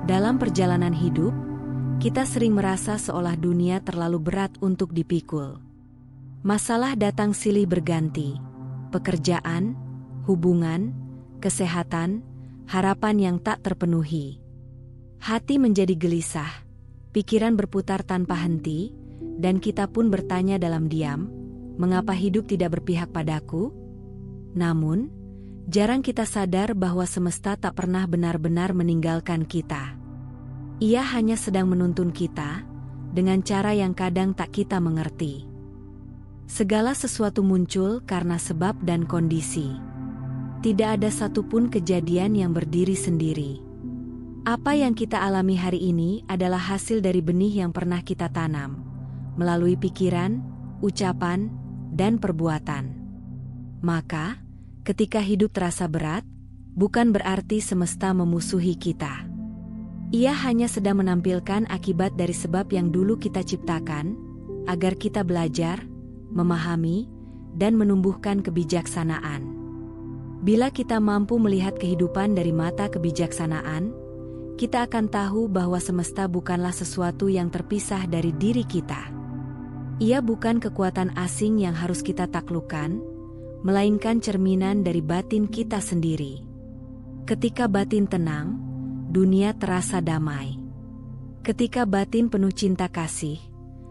Dalam perjalanan hidup, kita sering merasa seolah dunia terlalu berat untuk dipikul. Masalah datang silih berganti, pekerjaan, hubungan, kesehatan, harapan yang tak terpenuhi. Hati menjadi gelisah, pikiran berputar tanpa henti, dan kita pun bertanya dalam diam, mengapa hidup tidak berpihak padaku? Namun, jarang kita sadar bahwa semesta tak pernah benar-benar meninggalkan kita. Ia hanya sedang menuntun kita, dengan cara yang kadang tak kita mengerti. Segala sesuatu muncul karena sebab dan kondisi. Tidak ada satupun kejadian yang berdiri sendiri. Apa yang kita alami hari ini adalah hasil dari benih yang pernah kita tanam, melalui pikiran, ucapan, dan perbuatan. Maka, ketika hidup terasa berat, bukan berarti semesta memusuhi kita. Ia hanya sedang menampilkan akibat dari sebab yang dulu kita ciptakan, agar kita belajar, memahami, dan menumbuhkan kebijaksanaan. Bila kita mampu melihat kehidupan dari mata kebijaksanaan, kita akan tahu bahwa semesta bukanlah sesuatu yang terpisah dari diri kita. Ia bukan kekuatan asing yang harus kita taklukkan, melainkan cerminan dari batin kita sendiri. Ketika batin tenang, dunia terasa damai. Ketika batin penuh cinta kasih,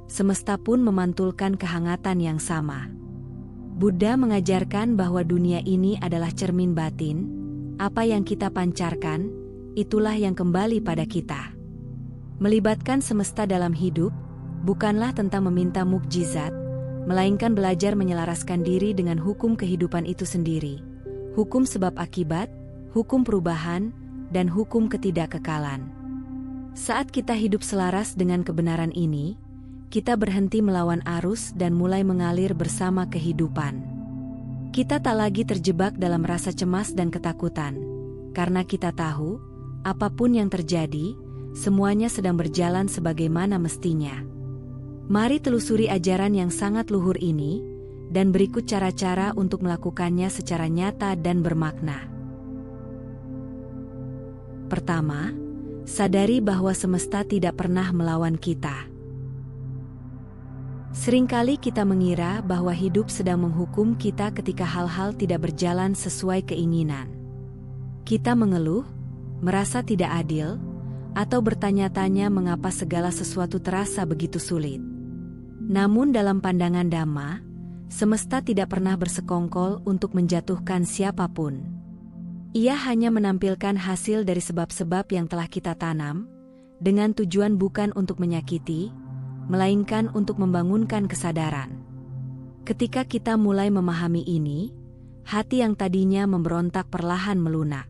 semesta pun memantulkan kehangatan yang sama. Buddha mengajarkan bahwa dunia ini adalah cermin batin, apa yang kita pancarkan, itulah yang kembali pada kita. Melibatkan semesta dalam hidup, bukanlah tentang meminta mukjizat, melainkan belajar menyelaraskan diri dengan hukum kehidupan itu sendiri, hukum sebab akibat, hukum perubahan, dan hukum ketidakkekalan. Saat kita hidup selaras dengan kebenaran ini, kita berhenti melawan arus dan mulai mengalir bersama kehidupan. Kita tak lagi terjebak dalam rasa cemas dan ketakutan, karena kita tahu, apapun yang terjadi, semuanya sedang berjalan sebagaimana mestinya. Mari telusuri ajaran yang sangat luhur ini, dan berikut cara-cara untuk melakukannya secara nyata dan bermakna. Pertama, sadari bahwa semesta tidak pernah melawan kita. Seringkali kita mengira bahwa hidup sedang menghukum kita ketika hal-hal tidak berjalan sesuai keinginan. Kita mengeluh, merasa tidak adil, atau bertanya-tanya mengapa segala sesuatu terasa begitu sulit. Namun dalam pandangan Dhamma, semesta tidak pernah bersekongkol untuk menjatuhkan siapapun. Ia hanya menampilkan hasil dari sebab-sebab yang telah kita tanam, dengan tujuan bukan untuk menyakiti, melainkan untuk membangunkan kesadaran. Ketika kita mulai memahami ini, hati yang tadinya memberontak perlahan melunak.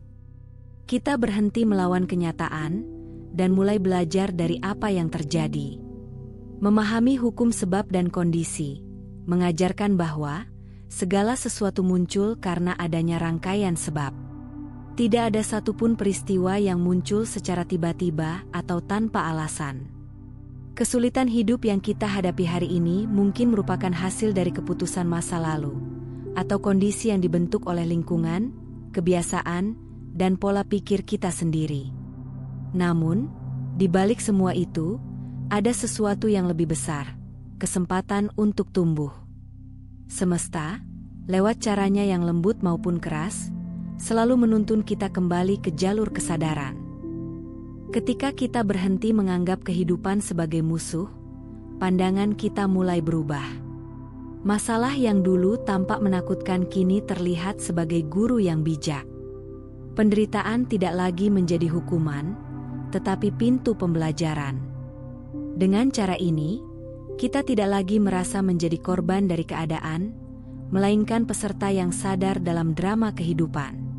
Kita berhenti melawan kenyataan, dan mulai belajar dari apa yang terjadi. Memahami hukum sebab dan kondisi, mengajarkan bahwa segala sesuatu muncul karena adanya rangkaian sebab. Tidak ada satupun peristiwa yang muncul secara tiba-tiba atau tanpa alasan. Kesulitan hidup yang kita hadapi hari ini mungkin merupakan hasil dari keputusan masa lalu, atau kondisi yang dibentuk oleh lingkungan, kebiasaan, dan pola pikir kita sendiri. Namun, di balik semua itu, ada sesuatu yang lebih besar, kesempatan untuk tumbuh. Semesta, lewat caranya yang lembut maupun keras, selalu menuntun kita kembali ke jalur kesadaran. Ketika kita berhenti menganggap kehidupan sebagai musuh, pandangan kita mulai berubah. Masalah yang dulu tampak menakutkan kini terlihat sebagai guru yang bijak. Penderitaan tidak lagi menjadi hukuman, tetapi pintu pembelajaran. Dengan cara ini, kita tidak lagi merasa menjadi korban dari keadaan, melainkan peserta yang sadar dalam drama kehidupan.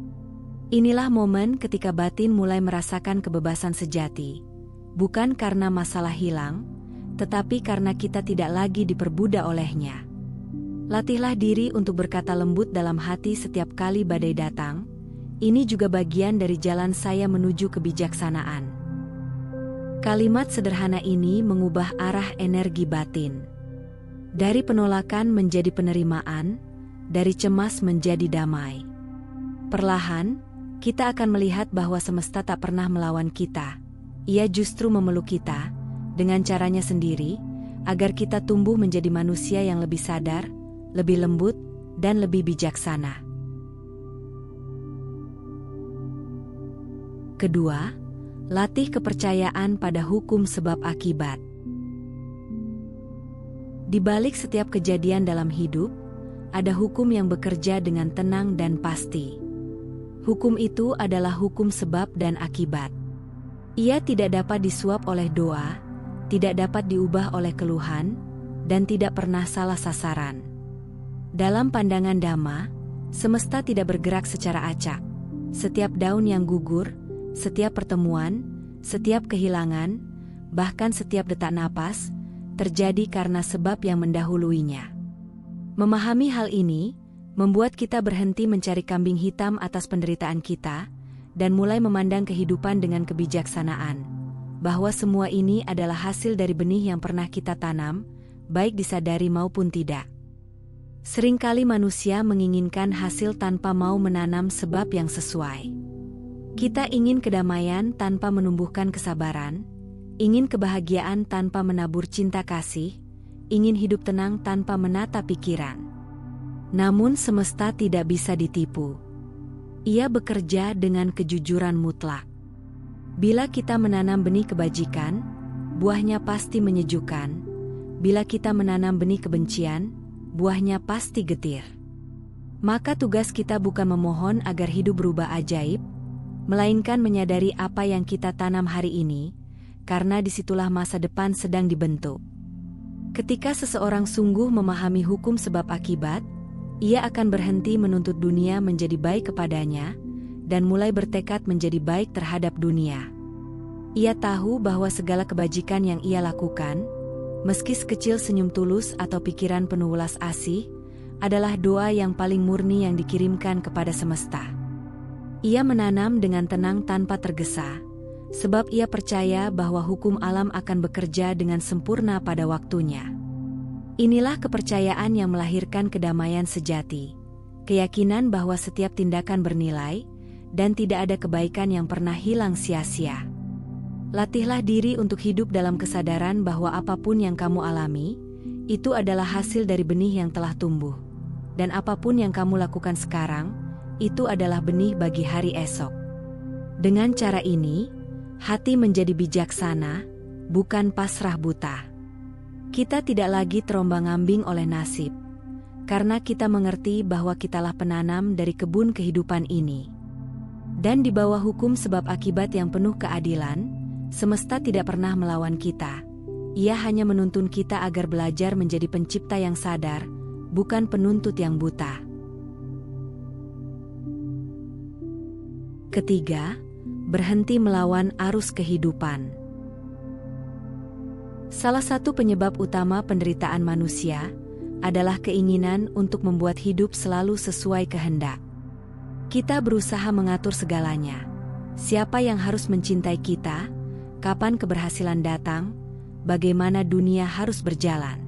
Inilah momen ketika batin mulai merasakan kebebasan sejati, bukan karena masalah hilang, tetapi karena kita tidak lagi diperbudak olehnya. Latihlah diri untuk berkata lembut dalam hati setiap kali badai datang. Ini juga bagian dari jalan saya menuju kebijaksanaan. Kalimat sederhana ini mengubah arah energi batin. Dari penolakan menjadi penerimaan, dari cemas menjadi damai. Perlahan, kita akan melihat bahwa semesta tak pernah melawan kita. Ia justru memeluk kita, dengan caranya sendiri, agar kita tumbuh menjadi manusia yang lebih sadar, lebih lembut, dan lebih bijaksana. Kedua, latih kepercayaan pada hukum sebab akibat. Di balik setiap kejadian dalam hidup, ada hukum yang bekerja dengan tenang dan pasti. Hukum itu adalah hukum sebab dan akibat. Ia tidak dapat disuap oleh doa, tidak dapat diubah oleh keluhan, dan tidak pernah salah sasaran. Dalam pandangan Dhamma, semesta tidak bergerak secara acak. Setiap daun yang gugur, setiap pertemuan, setiap kehilangan, bahkan setiap detak napas, terjadi karena sebab yang mendahuluinya. Memahami hal ini, membuat kita berhenti mencari kambing hitam atas penderitaan kita, dan mulai memandang kehidupan dengan kebijaksanaan, bahwa semua ini adalah hasil dari benih yang pernah kita tanam, baik disadari maupun tidak. Seringkali manusia menginginkan hasil tanpa mau menanam sebab yang sesuai. Kita ingin kedamaian tanpa menumbuhkan kesabaran, ingin kebahagiaan tanpa menabur cinta kasih, ingin hidup tenang tanpa menata pikiran. Namun semesta tidak bisa ditipu. Ia bekerja dengan kejujuran mutlak. Bila kita menanam benih kebajikan, buahnya pasti menyejukkan. Bila kita menanam benih kebencian, buahnya pasti getir. Maka tugas kita bukan memohon agar hidup berubah ajaib, melainkan menyadari apa yang kita tanam hari ini, karena disitulah masa depan sedang dibentuk. Ketika seseorang sungguh memahami hukum sebab akibat, ia akan berhenti menuntut dunia menjadi baik kepadanya, dan mulai bertekad menjadi baik terhadap dunia. Ia tahu bahwa segala kebajikan yang ia lakukan, meski sekecil senyum tulus atau pikiran penuh welas asih, adalah doa yang paling murni yang dikirimkan kepada semesta. Ia menanam dengan tenang tanpa tergesa, sebab ia percaya bahwa hukum alam akan bekerja dengan sempurna pada waktunya. Inilah kepercayaan yang melahirkan kedamaian sejati, keyakinan bahwa setiap tindakan bernilai, dan tidak ada kebaikan yang pernah hilang sia-sia. Latihlah diri untuk hidup dalam kesadaran bahwa apapun yang kamu alami, itu adalah hasil dari benih yang telah tumbuh. Dan apapun yang kamu lakukan sekarang, itu adalah benih bagi hari esok. Dengan cara ini, hati menjadi bijaksana, bukan pasrah buta. Kita tidak lagi terombang-ambing oleh nasib, karena kita mengerti bahwa kitalah penanam dari kebun kehidupan ini. Dan di bawah hukum sebab akibat yang penuh keadilan, semesta tidak pernah melawan kita. Ia hanya menuntun kita agar belajar menjadi pencipta yang sadar, bukan penuntut yang buta. Ketiga, berhenti melawan arus kehidupan. Salah satu penyebab utama penderitaan manusia adalah keinginan untuk membuat hidup selalu sesuai kehendak. Kita berusaha mengatur segalanya. Siapa yang harus mencintai kita, kapan keberhasilan datang, bagaimana dunia harus berjalan.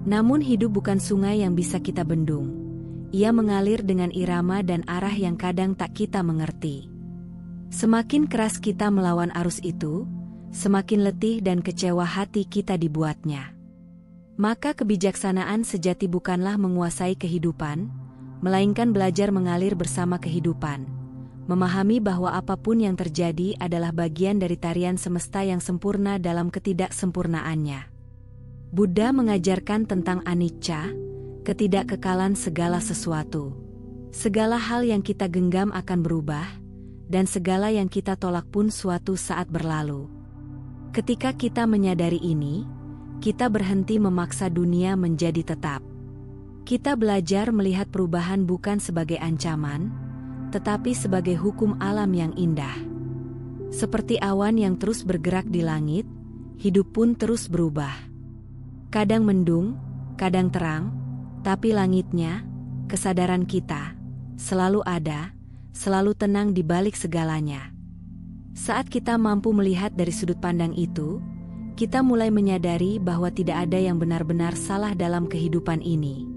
Namun hidup bukan sungai yang bisa kita bendung. Ia mengalir dengan irama dan arah yang kadang tak kita mengerti. Semakin keras kita melawan arus itu, semakin letih dan kecewa hati kita dibuatnya. Maka kebijaksanaan sejati bukanlah menguasai kehidupan, melainkan belajar mengalir bersama kehidupan, memahami bahwa apapun yang terjadi adalah bagian dari tarian semesta yang sempurna dalam ketidaksempurnaannya. Buddha mengajarkan tentang anicca, ketidakkekalan segala sesuatu. Segala hal yang kita genggam akan berubah, dan segala yang kita tolak pun suatu saat berlalu. Ketika kita menyadari ini, kita berhenti memaksa dunia menjadi tetap. Kita belajar melihat perubahan bukan sebagai ancaman, tetapi sebagai hukum alam yang indah. Seperti awan yang terus bergerak di langit, hidup pun terus berubah. Kadang mendung, kadang terang, tapi langitnya, kesadaran kita, selalu ada, selalu tenang di balik segalanya. Saat kita mampu melihat dari sudut pandang itu, kita mulai menyadari bahwa tidak ada yang benar-benar salah dalam kehidupan ini.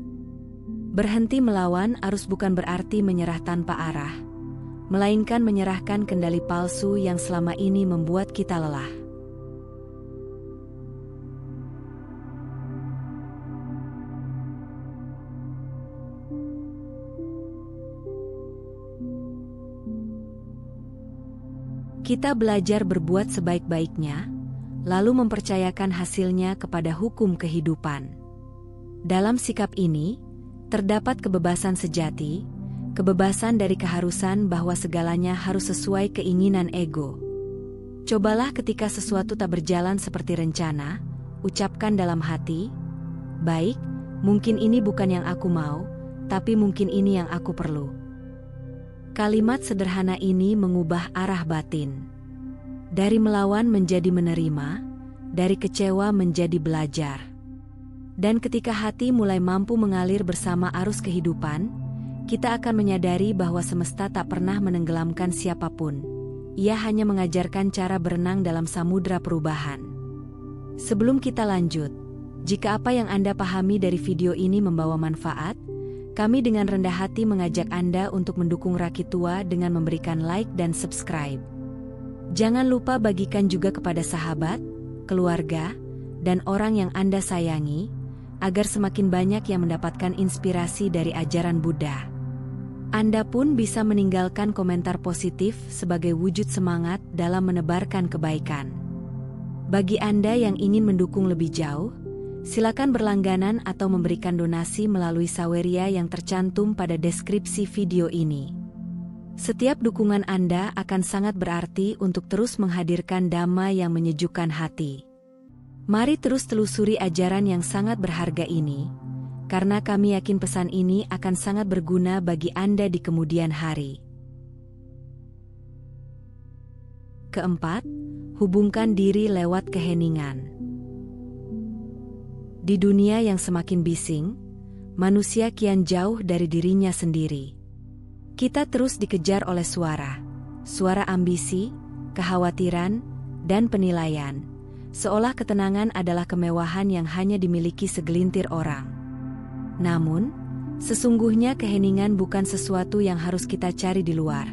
Berhenti melawan arus bukan berarti menyerah tanpa arah, melainkan menyerahkan kendali palsu yang selama ini membuat kita lelah. Kita belajar berbuat sebaik-baiknya, lalu mempercayakan hasilnya kepada hukum kehidupan. Dalam sikap ini, terdapat kebebasan sejati, kebebasan dari keharusan bahwa segalanya harus sesuai keinginan ego. Cobalah ketika sesuatu tak berjalan seperti rencana, ucapkan dalam hati, "Baik, mungkin ini bukan yang aku mau, tapi mungkin ini yang aku perlu." Kalimat sederhana ini mengubah arah batin. Dari melawan menjadi menerima, dari kecewa menjadi belajar. Dan ketika hati mulai mampu mengalir bersama arus kehidupan, kita akan menyadari bahwa semesta tak pernah menenggelamkan siapapun. Ia hanya mengajarkan cara berenang dalam samudra perubahan. Sebelum kita lanjut, jika apa yang Anda pahami dari video ini membawa manfaat, kami dengan rendah hati mengajak Anda untuk mendukung Rakit Tua dengan memberikan like dan subscribe. Jangan lupa bagikan juga kepada sahabat, keluarga, dan orang yang Anda sayangi, agar semakin banyak yang mendapatkan inspirasi dari ajaran Buddha. Anda pun bisa meninggalkan komentar positif sebagai wujud semangat dalam menebarkan kebaikan. Bagi Anda yang ingin mendukung lebih jauh, silakan berlangganan atau memberikan donasi melalui saweria yang tercantum pada deskripsi video ini. Setiap dukungan Anda akan sangat berarti untuk terus menghadirkan dhamma yang menyejukkan hati. Mari terus telusuri ajaran yang sangat berharga ini, karena kami yakin pesan ini akan sangat berguna bagi Anda di kemudian hari. Keempat, hubungkan diri lewat keheningan. Di dunia yang semakin bising, manusia kian jauh dari dirinya sendiri. Kita terus dikejar oleh suara ambisi, kekhawatiran, dan penilaian, seolah ketenangan adalah kemewahan yang hanya dimiliki segelintir orang. Namun, sesungguhnya keheningan bukan sesuatu yang harus kita cari di luar.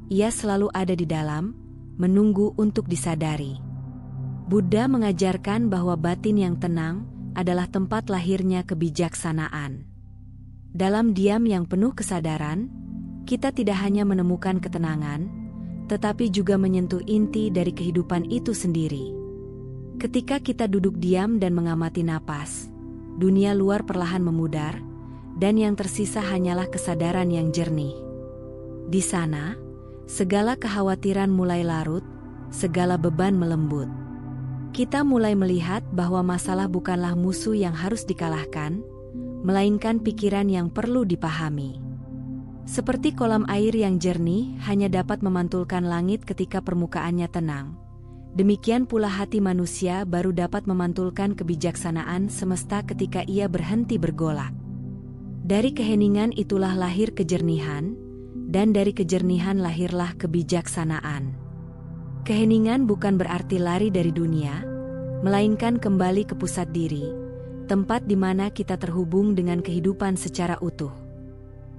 Ia selalu ada di dalam, menunggu untuk disadari. Buddha mengajarkan bahwa batin yang tenang adalah tempat lahirnya kebijaksanaan. Dalam diam yang penuh kesadaran, kita tidak hanya menemukan ketenangan, tetapi juga menyentuh inti dari kehidupan itu sendiri. Ketika kita duduk diam dan mengamati napas, dunia luar perlahan memudar, dan yang tersisa hanyalah kesadaran yang jernih. Di sana, segala kekhawatiran mulai larut, segala beban melembut. Kita mulai melihat bahwa masalah bukanlah musuh yang harus dikalahkan, melainkan pikiran yang perlu dipahami. Seperti kolam air yang jernih hanya dapat memantulkan langit ketika permukaannya tenang, demikian pula hati manusia baru dapat memantulkan kebijaksanaan semesta ketika ia berhenti bergolak. Dari keheningan itulah lahir kejernihan, dan dari kejernihan lahirlah kebijaksanaan. Keheningan bukan berarti lari dari dunia, melainkan kembali ke pusat diri, tempat di mana kita terhubung dengan kehidupan secara utuh.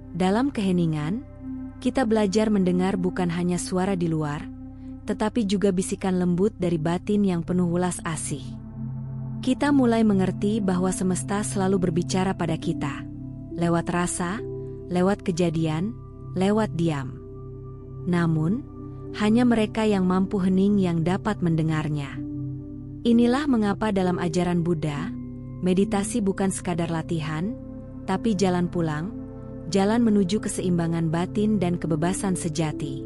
Dalam keheningan, kita belajar mendengar bukan hanya suara di luar, tetapi juga bisikan lembut dari batin yang penuh welas asih. Kita mulai mengerti bahwa semesta selalu berbicara pada kita, lewat rasa, lewat kejadian, lewat diam. Namun, hanya mereka yang mampu hening yang dapat mendengarnya. Inilah mengapa dalam ajaran Buddha, meditasi bukan sekadar latihan, tapi jalan pulang, jalan menuju keseimbangan batin dan kebebasan sejati.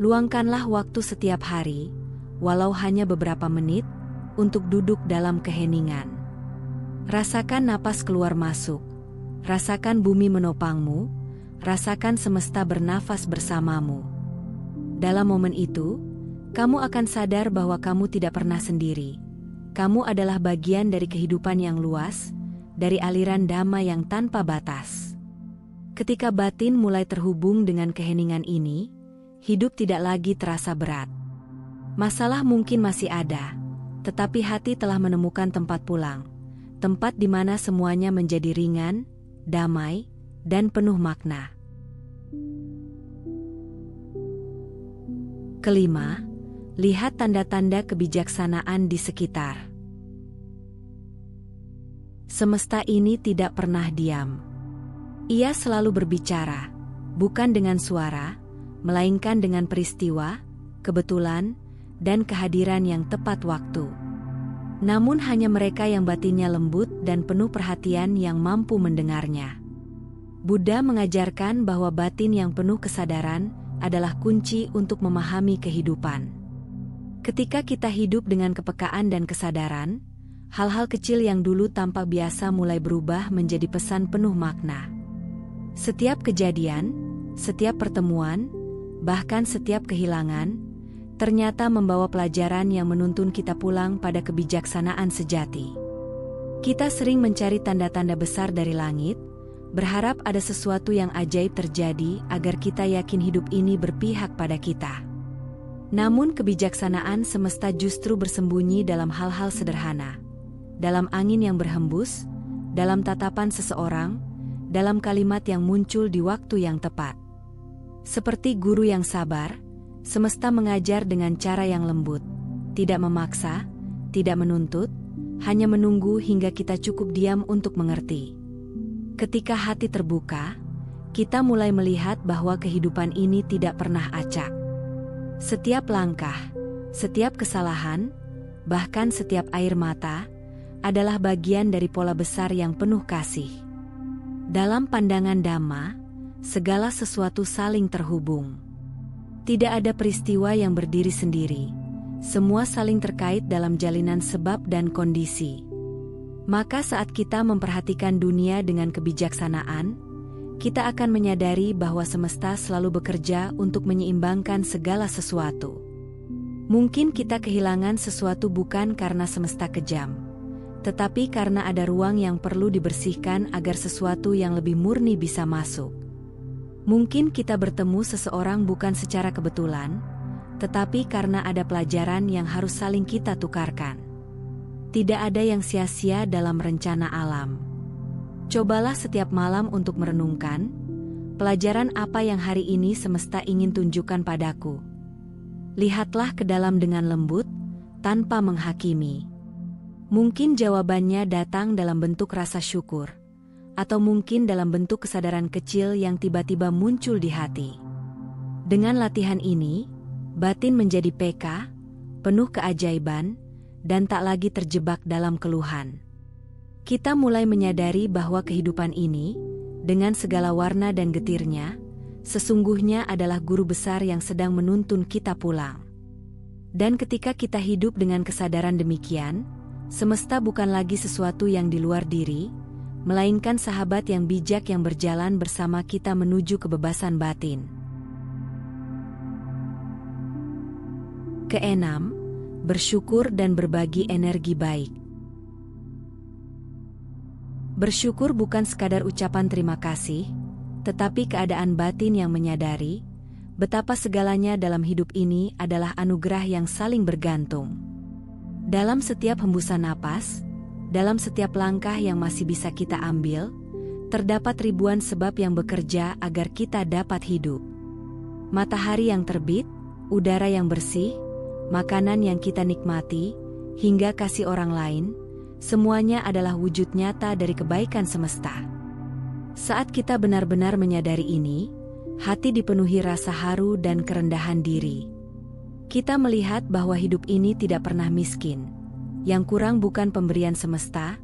Luangkanlah waktu setiap hari, walau hanya beberapa menit, untuk duduk dalam keheningan. Rasakan napas keluar masuk, rasakan bumi menopangmu, rasakan semesta bernafas bersamamu. Dalam momen itu, kamu akan sadar bahwa kamu tidak pernah sendiri. Kamu adalah bagian dari kehidupan yang luas, dari aliran dhamma yang tanpa batas. Ketika batin mulai terhubung dengan keheningan ini, hidup tidak lagi terasa berat. Masalah mungkin masih ada, tetapi hati telah menemukan tempat pulang, tempat di mana semuanya menjadi ringan, damai, dan penuh makna. Kelima, lihat tanda-tanda kebijaksanaan di sekitar. Semesta ini tidak pernah diam. Ia selalu berbicara, bukan dengan suara, melainkan dengan peristiwa, kebetulan, dan kehadiran yang tepat waktu. Namun hanya mereka yang batinnya lembut dan penuh perhatian yang mampu mendengarnya. Buddha mengajarkan bahwa batin yang penuh kesadaran adalah kunci untuk memahami kehidupan. Ketika kita hidup dengan kepekaan dan kesadaran, hal-hal kecil yang dulu tampak biasa mulai berubah menjadi pesan penuh makna. Setiap kejadian, setiap pertemuan, bahkan setiap kehilangan, ternyata membawa pelajaran yang menuntun kita pulang pada kebijaksanaan sejati. Kita sering mencari tanda-tanda besar dari langit, berharap ada sesuatu yang ajaib terjadi agar kita yakin hidup ini berpihak pada kita. Namun kebijaksanaan semesta justru bersembunyi dalam hal-hal sederhana. Dalam angin yang berhembus, dalam tatapan seseorang, dalam kalimat yang muncul di waktu yang tepat. Seperti guru yang sabar, semesta mengajar dengan cara yang lembut, tidak memaksa, tidak menuntut, hanya menunggu hingga kita cukup diam untuk mengerti. Ketika hati terbuka, kita mulai melihat bahwa kehidupan ini tidak pernah acak. Setiap langkah, setiap kesalahan, bahkan setiap air mata, adalah bagian dari pola besar yang penuh kasih. Dalam pandangan Dhamma, segala sesuatu saling terhubung. Tidak ada peristiwa yang berdiri sendiri, semua saling terkait dalam jalinan sebab dan kondisi. Maka saat kita memperhatikan dunia dengan kebijaksanaan, kita akan menyadari bahwa semesta selalu bekerja untuk menyeimbangkan segala sesuatu. Mungkin kita kehilangan sesuatu bukan karena semesta kejam, tetapi karena ada ruang yang perlu dibersihkan agar sesuatu yang lebih murni bisa masuk. Mungkin kita bertemu seseorang bukan secara kebetulan, tetapi karena ada pelajaran yang harus saling kita tukarkan. Tidak ada yang sia-sia dalam rencana alam. Cobalah setiap malam untuk merenungkan, pelajaran apa yang hari ini semesta ingin tunjukkan padaku. Lihatlah ke dalam dengan lembut, tanpa menghakimi. Mungkin jawabannya datang dalam bentuk rasa syukur, atau mungkin dalam bentuk kesadaran kecil yang tiba-tiba muncul di hati. Dengan latihan ini, batin menjadi peka, penuh keajaiban, dan tak lagi terjebak dalam keluhan. Kita mulai menyadari bahwa kehidupan ini, dengan segala warna dan getirnya, sesungguhnya adalah guru besar yang sedang menuntun kita pulang. Dan ketika kita hidup dengan kesadaran demikian, semesta bukan lagi sesuatu yang di luar diri, melainkan sahabat yang bijak yang berjalan bersama kita menuju kebebasan batin. Keenam, bersyukur dan berbagi energi baik. Bersyukur bukan sekadar ucapan terima kasih, tetapi keadaan batin yang menyadari betapa segalanya dalam hidup ini adalah anugerah yang saling bergantung. Dalam setiap hembusan napas, dalam setiap langkah yang masih bisa kita ambil, terdapat ribuan sebab yang bekerja agar kita dapat hidup. Matahari yang terbit, udara yang bersih, makanan yang kita nikmati, hingga kasih orang lain, semuanya adalah wujud nyata dari kebaikan semesta. Saat kita benar-benar menyadari ini, hati dipenuhi rasa haru dan kerendahan diri. Kita melihat bahwa hidup ini tidak pernah miskin. Yang kurang bukan pemberian semesta,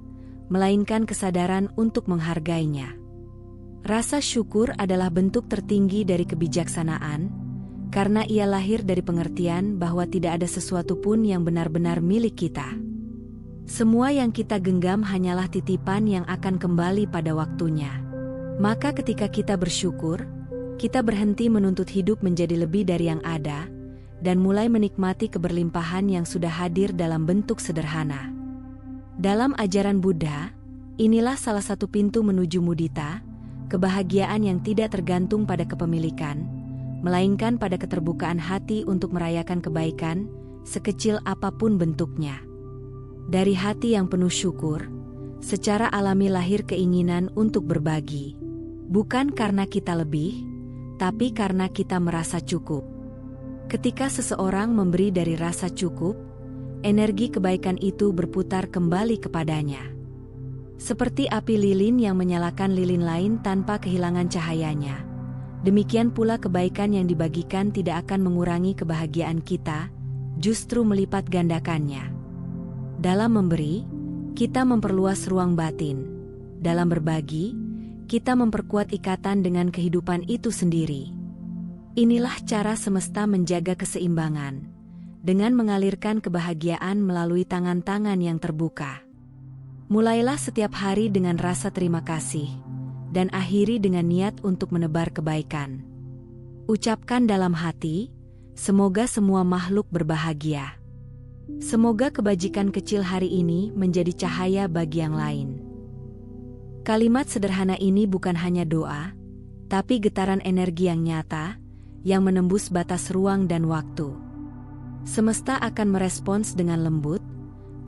melainkan kesadaran untuk menghargainya. Rasa syukur adalah bentuk tertinggi dari kebijaksanaan, karena ia lahir dari pengertian bahwa tidak ada sesuatu pun yang benar-benar milik kita. Semua yang kita genggam hanyalah titipan yang akan kembali pada waktunya. Maka ketika kita bersyukur, kita berhenti menuntut hidup menjadi lebih dari yang ada, dan mulai menikmati keberlimpahan yang sudah hadir dalam bentuk sederhana. Dalam ajaran Buddha, inilah salah satu pintu menuju mudita, kebahagiaan yang tidak tergantung pada kepemilikan, melainkan pada keterbukaan hati untuk merayakan kebaikan, sekecil apapun bentuknya. Dari hati yang penuh syukur, secara alami lahir keinginan untuk berbagi. Bukan karena kita lebih, tapi karena kita merasa cukup. Ketika seseorang memberi dari rasa cukup, energi kebaikan itu berputar kembali kepadanya. Seperti api lilin yang menyalakan lilin lain tanpa kehilangan cahayanya. Demikian pula kebaikan yang dibagikan tidak akan mengurangi kebahagiaan kita, justru melipat gandakannya. Dalam memberi, kita memperluas ruang batin. Dalam berbagi, kita memperkuat ikatan dengan kehidupan itu sendiri. Inilah cara semesta menjaga keseimbangan, dengan mengalirkan kebahagiaan melalui tangan-tangan yang terbuka. Mulailah setiap hari dengan rasa terima kasih, dan akhiri dengan niat untuk menebar kebaikan. Ucapkan dalam hati, semoga semua makhluk berbahagia. Semoga kebajikan kecil hari ini menjadi cahaya bagi yang lain. Kalimat sederhana ini bukan hanya doa, tapi getaran energi yang nyata, yang menembus batas ruang dan waktu. Semesta akan merespons dengan lembut,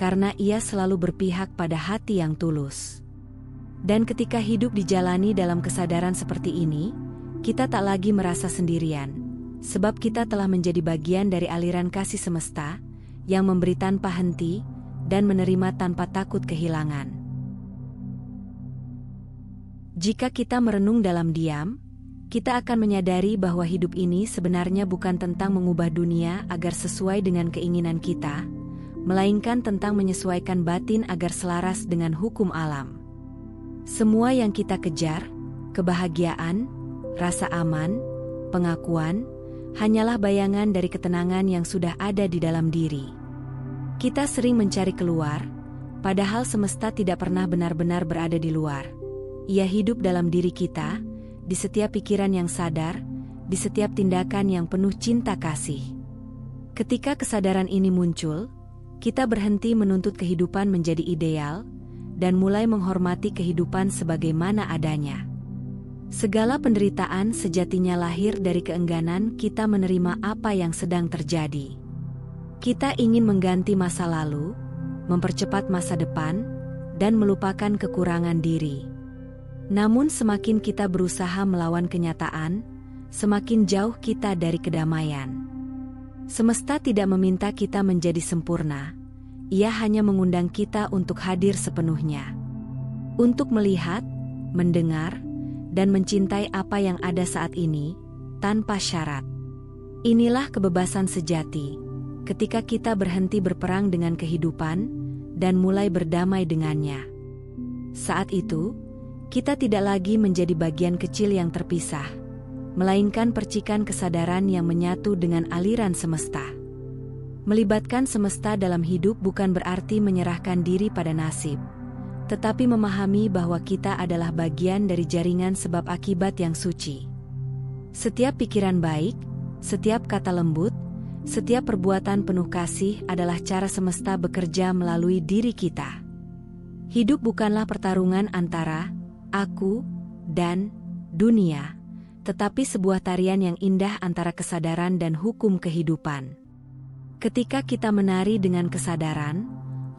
karena ia selalu berpihak pada hati yang tulus. Dan ketika hidup dijalani dalam kesadaran seperti ini, kita tak lagi merasa sendirian, sebab kita telah menjadi bagian dari aliran kasih semesta, yang memberi tanpa henti, dan menerima tanpa takut kehilangan. Jika kita merenung dalam diam, kita akan menyadari bahwa hidup ini sebenarnya bukan tentang mengubah dunia agar sesuai dengan keinginan kita, melainkan tentang menyesuaikan batin agar selaras dengan hukum alam. Semua yang kita kejar, kebahagiaan, rasa aman, pengakuan, hanyalah bayangan dari ketenangan yang sudah ada di dalam diri. Kita sering mencari keluar, padahal semesta tidak pernah benar-benar berada di luar. Ia hidup dalam diri kita, di setiap pikiran yang sadar, di setiap tindakan yang penuh cinta kasih. Ketika kesadaran ini muncul, kita berhenti menuntut kehidupan menjadi ideal, dan mulai menghormati kehidupan sebagaimana adanya. Segala penderitaan sejatinya lahir dari keengganan kita menerima apa yang sedang terjadi. Kita ingin mengganti masa lalu, mempercepat masa depan, dan melupakan kekurangan diri. Namun semakin kita berusaha melawan kenyataan, semakin jauh kita dari kedamaian. Semesta tidak meminta kita menjadi sempurna, ia hanya mengundang kita untuk hadir sepenuhnya. Untuk melihat, mendengar, dan mencintai apa yang ada saat ini, tanpa syarat. Inilah kebebasan sejati, ketika kita berhenti berperang dengan kehidupan, dan mulai berdamai dengannya. Saat itu, kita tidak lagi menjadi bagian kecil yang terpisah, melainkan percikan kesadaran yang menyatu dengan aliran semesta. Melibatkan semesta dalam hidup bukan berarti menyerahkan diri pada nasib, tetapi memahami bahwa kita adalah bagian dari jaringan sebab akibat yang suci. Setiap pikiran baik, setiap kata lembut, setiap perbuatan penuh kasih adalah cara semesta bekerja melalui diri kita. Hidup bukanlah pertarungan antara aku dan dunia, tetapi sebuah tarian yang indah antara kesadaran dan hukum kehidupan. Ketika kita menari dengan kesadaran,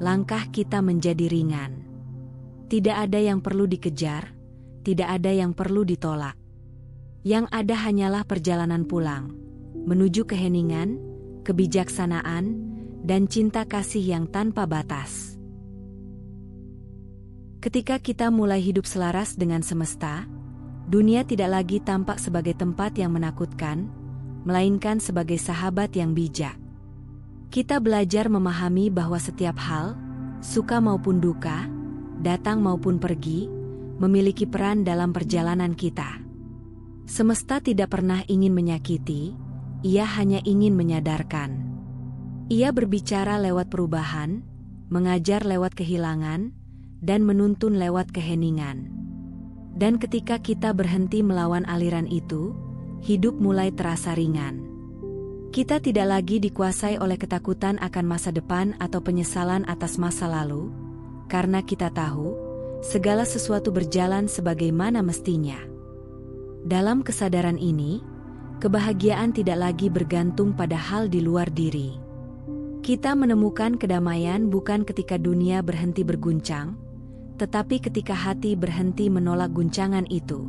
langkah kita menjadi ringan. Tidak ada yang perlu dikejar, tidak ada yang perlu ditolak. Yang ada hanyalah perjalanan pulang, menuju keheningan, kebijaksanaan, dan cinta kasih yang tanpa batas. Ketika kita mulai hidup selaras dengan semesta, dunia tidak lagi tampak sebagai tempat yang menakutkan, melainkan sebagai sahabat yang bijak. Kita belajar memahami bahwa setiap hal, suka maupun duka, datang maupun pergi, memiliki peran dalam perjalanan kita. Semesta tidak pernah ingin menyakiti, ia hanya ingin menyadarkan. Ia berbicara lewat perubahan, mengajar lewat kehilangan, dan menuntun lewat keheningan. Dan ketika kita berhenti melawan aliran itu, hidup mulai terasa ringan. Kita tidak lagi dikuasai oleh ketakutan akan masa depan atau penyesalan atas masa lalu, karena kita tahu, segala sesuatu berjalan sebagaimana mestinya. Dalam kesadaran ini, kebahagiaan tidak lagi bergantung pada hal di luar diri. Kita menemukan kedamaian bukan ketika dunia berhenti berguncang, tetapi ketika hati berhenti menolak guncangan itu.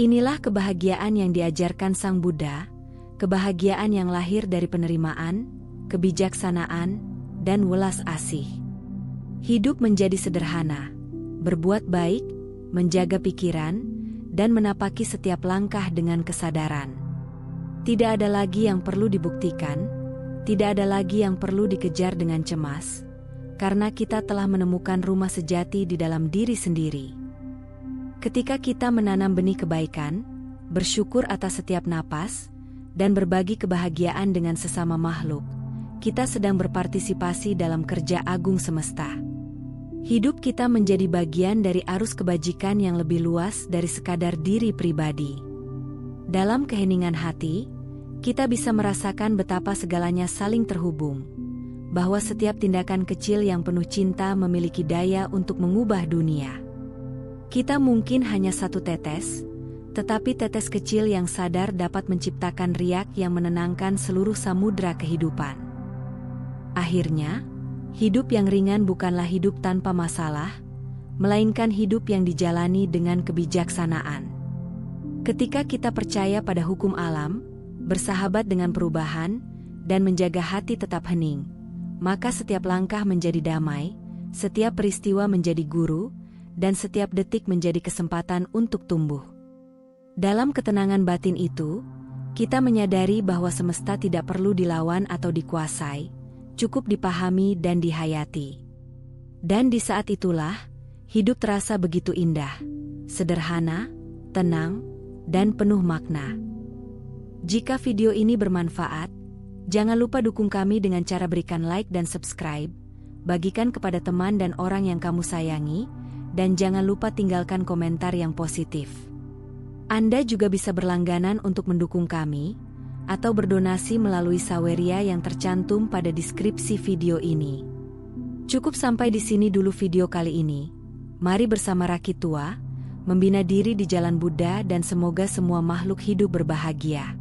Inilah kebahagiaan yang diajarkan Sang Buddha, kebahagiaan yang lahir dari penerimaan, kebijaksanaan, dan welas asih. Hidup menjadi sederhana, berbuat baik, menjaga pikiran, dan menapaki setiap langkah dengan kesadaran. Tidak ada lagi yang perlu dibuktikan, tidak ada lagi yang perlu dikejar dengan cemas, karena kita telah menemukan rumah sejati di dalam diri sendiri. Ketika kita menanam benih kebaikan, bersyukur atas setiap napas, dan berbagi kebahagiaan dengan sesama makhluk, kita sedang berpartisipasi dalam kerja agung semesta. Hidup kita menjadi bagian dari arus kebajikan yang lebih luas dari sekadar diri pribadi. Dalam keheningan hati, kita bisa merasakan betapa segalanya saling terhubung, bahwa setiap tindakan kecil yang penuh cinta memiliki daya untuk mengubah dunia. Kita mungkin hanya satu tetes, tetapi tetes kecil yang sadar dapat menciptakan riak yang menenangkan seluruh samudra kehidupan. Akhirnya, hidup yang ringan bukanlah hidup tanpa masalah, melainkan hidup yang dijalani dengan kebijaksanaan. Ketika kita percaya pada hukum alam, bersahabat dengan perubahan, dan menjaga hati tetap hening, maka setiap langkah menjadi damai, setiap peristiwa menjadi guru, dan setiap detik menjadi kesempatan untuk tumbuh. Dalam ketenangan batin itu, kita menyadari bahwa semesta tidak perlu dilawan atau dikuasai, cukup dipahami dan dihayati. Dan di saat itulah, hidup terasa begitu indah, sederhana, tenang, dan penuh makna. Jika video ini bermanfaat, jangan lupa dukung kami dengan cara berikan like dan subscribe, bagikan kepada teman dan orang yang kamu sayangi, dan jangan lupa tinggalkan komentar yang positif. Anda juga bisa berlangganan untuk mendukung kami, atau berdonasi melalui Saweria yang tercantum pada deskripsi video ini. Cukup sampai di sini dulu video kali ini. Mari bersama Rakitua, membina diri di jalan Buddha dan semoga semua makhluk hidup berbahagia.